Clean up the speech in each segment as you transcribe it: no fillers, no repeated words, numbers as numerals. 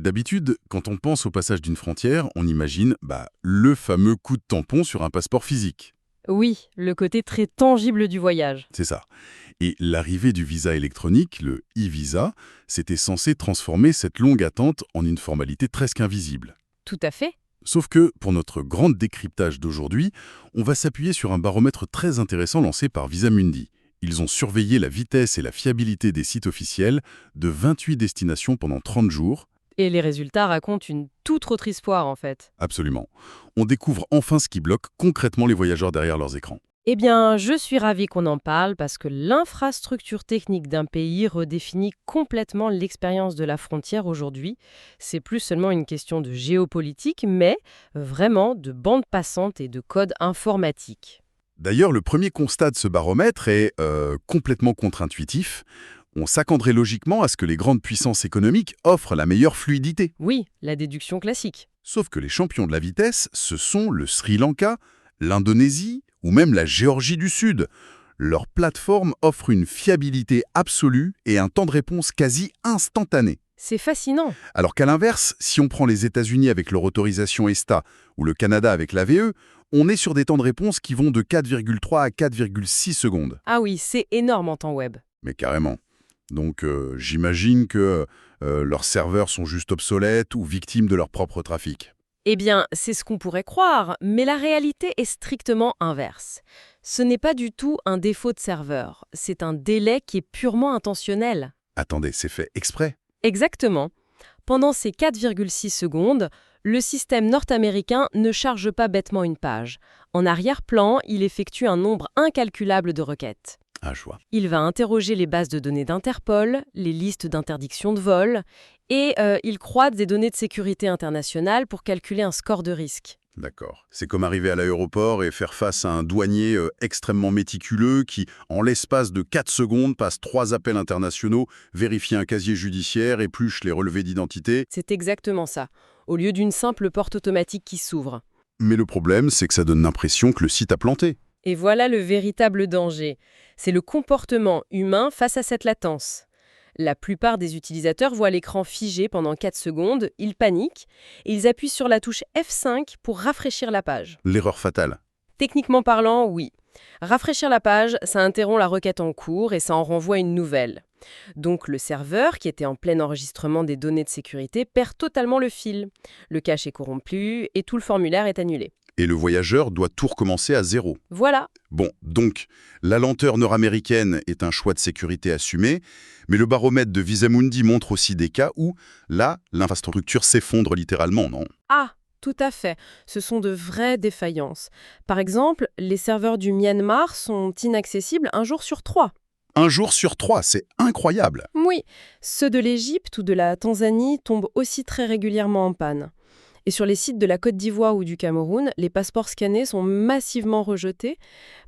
D'habitude, quand on pense au passage d'une frontière, on imagine le fameux coup de tampon sur un passeport physique. Oui, le côté très tangible du voyage. C'est ça. Et l'arrivée du visa électronique, le e-visa, c'était censé transformer cette longue attente en une formalité presque invisible. Tout à fait. Sauf que, pour notre grand décryptage d'aujourd'hui, on va s'appuyer sur un baromètre très intéressant lancé par Visamundi. Ils ont surveillé la vitesse et la fiabilité des sites officiels de 28 destinations pendant 30 jours. Et les résultats racontent une toute autre histoire, en fait. Absolument. On découvre enfin ce qui bloque concrètement les voyageurs derrière leurs écrans. Eh bien, je suis ravie qu'on en parle parce que l'infrastructure technique d'un pays redéfinit complètement l'expérience de la frontière aujourd'hui. C'est plus seulement une question de géopolitique, mais vraiment de bande passante et de code informatique. D'ailleurs, le premier constat de ce baromètre est complètement contre-intuitif. On s'attendrait logiquement à ce que les grandes puissances économiques offrent la meilleure fluidité. Oui, la déduction classique. Sauf que les champions de la vitesse, ce sont le Sri Lanka, l'Indonésie ou même la Géorgie du Sud. Leur plateforme offre une fiabilité absolue et un temps de réponse quasi instantané. C'est fascinant. Alors qu'à l'inverse, si on prend les États-Unis avec leur autorisation ESTA ou le Canada avec l'AVE, on est sur des temps de réponse qui vont de 4,3 à 4,6 secondes. Ah oui, c'est énorme en temps web. Mais carrément. Donc j'imagine que leurs serveurs sont juste obsolètes ou victimes de leur propre trafic. Eh bien, c'est ce qu'on pourrait croire, mais la réalité est strictement inverse. Ce n'est pas du tout un défaut de serveur, c'est un délai qui est purement intentionnel. Attendez, c'est fait exprès? Exactement. Pendant ces 4,6 secondes, le système nord-américain ne charge pas bêtement une page. En arrière-plan, il effectue un nombre incalculable de requêtes. Ah, je vois. Il va interroger les bases de données d'Interpol, les listes d'interdiction de vol, et il croise des données de sécurité internationale pour calculer un score de risque. D'accord. C'est comme arriver à l'aéroport et faire face à un douanier extrêmement méticuleux qui, en l'espace de 4 secondes, passe 3 appels internationaux, vérifie un casier judiciaire, épluche les relevés d'identité. C'est exactement ça, au lieu d'une simple porte automatique qui s'ouvre. Mais le problème, c'est que ça donne l'impression que le site a planté. Et voilà le véritable danger. C'est le comportement humain face à cette latence. La plupart des utilisateurs voient l'écran figé pendant 4 secondes, ils paniquent, et ils appuient sur la touche F5 pour rafraîchir la page. L'erreur fatale. Techniquement parlant, oui. Rafraîchir la page, ça interrompt la requête en cours et ça en renvoie une nouvelle. Donc le serveur, qui était en plein enregistrement des données de sécurité, perd totalement le fil. Le cache est corrompu et tout le formulaire est annulé. Et le voyageur doit tout recommencer à zéro. Voilà. Bon, donc, la lenteur nord-américaine est un choix de sécurité assumé, mais le baromètre de Visamundi montre aussi des cas où, là, l'infrastructure s'effondre littéralement, non? Ah, tout à fait. Ce sont de vraies défaillances. Par exemple, les serveurs du Myanmar sont inaccessibles un jour sur 3. Un jour sur 3, c'est incroyable. Oui, ceux de l'Égypte ou de la Tanzanie tombent aussi très régulièrement en panne. Et sur les sites de la Côte d'Ivoire ou du Cameroun, les passeports scannés sont massivement rejetés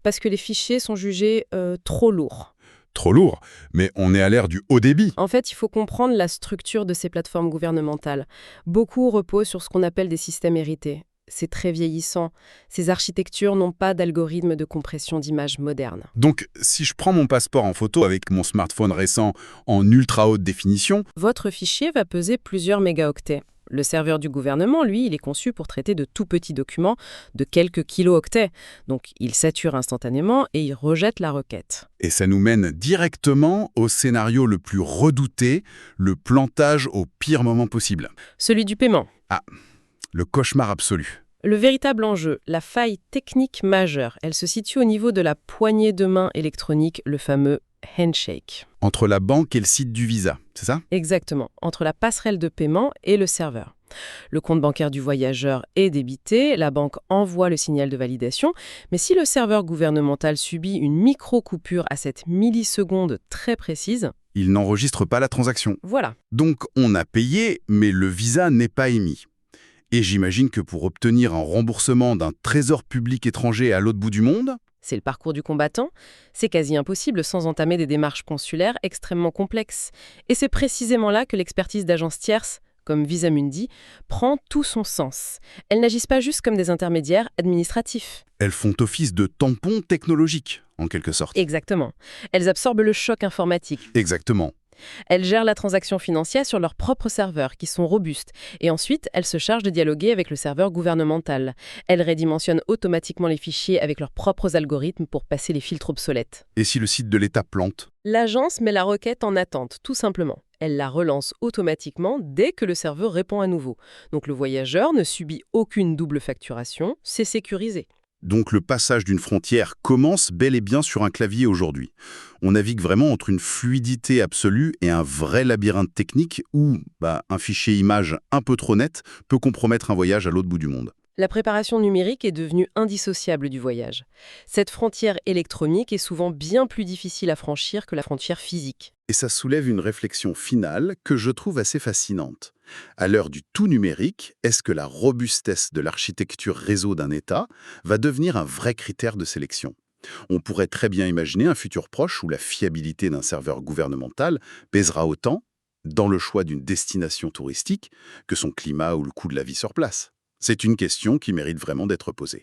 parce que les fichiers sont jugés trop lourds. Trop lourd, mais on est à l'ère du haut débit. En fait, il faut comprendre la structure de ces plateformes gouvernementales. Beaucoup reposent sur ce qu'on appelle des systèmes hérités. C'est très vieillissant. Ces architectures n'ont pas d'algorithme de compression d'images moderne. Donc, si je prends mon passeport en photo avec mon smartphone récent en ultra haute définition, Votre fichier va peser plusieurs mégaoctets. Le serveur du gouvernement, lui, il est conçu pour traiter de tout petits documents de quelques kilooctets. Donc, il sature instantanément et il rejette la requête. et ça nous mène directement au scénario le plus redouté, le plantage au pire moment possible. Celui du paiement. Le cauchemar absolu. Le véritable enjeu, la faille technique majeure, elle se situe au niveau de la poignée de main électronique, le fameux handshake. Entre la banque et le site du visa, c'est ça? Exactement, entre la passerelle de paiement et le serveur. Le compte bancaire du voyageur est débité, la banque envoie le signal de validation, mais si le serveur gouvernemental subit une micro-coupure à cette milliseconde très précise, Il n'enregistre pas la transaction. voilà. Donc on a payé, mais le visa n'est pas émis. Et j'imagine que pour obtenir un remboursement d'un trésor public étranger à l'autre bout du monde, C'est le parcours du combattant. C'est quasi impossible sans entamer des démarches consulaires extrêmement complexes. Et c'est précisément là que l'expertise d'agences tierces, comme Visamundi, prend tout son sens. Elles n'agissent pas juste comme des intermédiaires administratifs. elles font office de tampons technologiques, en quelque sorte. Exactement. Elles absorbent le choc informatique. Exactement. Elles gèrent la transaction financière sur leurs propres serveurs, qui sont robustes, et ensuite, elles se chargent de dialoguer avec le serveur gouvernemental. Elles redimensionnent automatiquement les fichiers avec leurs propres algorithmes pour passer les filtres obsolètes. Et si le site de l'État plante? L'agence met la requête en attente, tout simplement. Elle la relance automatiquement dès que le serveur répond à nouveau. Donc le voyageur ne subit aucune double facturation, c'est sécurisé. Donc le passage d'une frontière commence bel et bien sur un clavier aujourd'hui. On navigue vraiment entre une fluidité absolue et un vrai labyrinthe technique où un fichier image un peu trop net peut compromettre un voyage à l'autre bout du monde. La préparation numérique est devenue indissociable du voyage. Cette frontière électronique est souvent bien plus difficile à franchir que la frontière physique. Et ça soulève une réflexion finale que je trouve assez fascinante. À l'heure du tout numérique, est-ce que la robustesse de l'architecture réseau d'un État va devenir un vrai critère de sélection? On pourrait très bien imaginer un futur proche où la fiabilité d'un serveur gouvernemental pèsera autant dans le choix d'une destination touristique que son climat ou le coût de la vie sur place. C'est une question qui mérite vraiment d'être posée.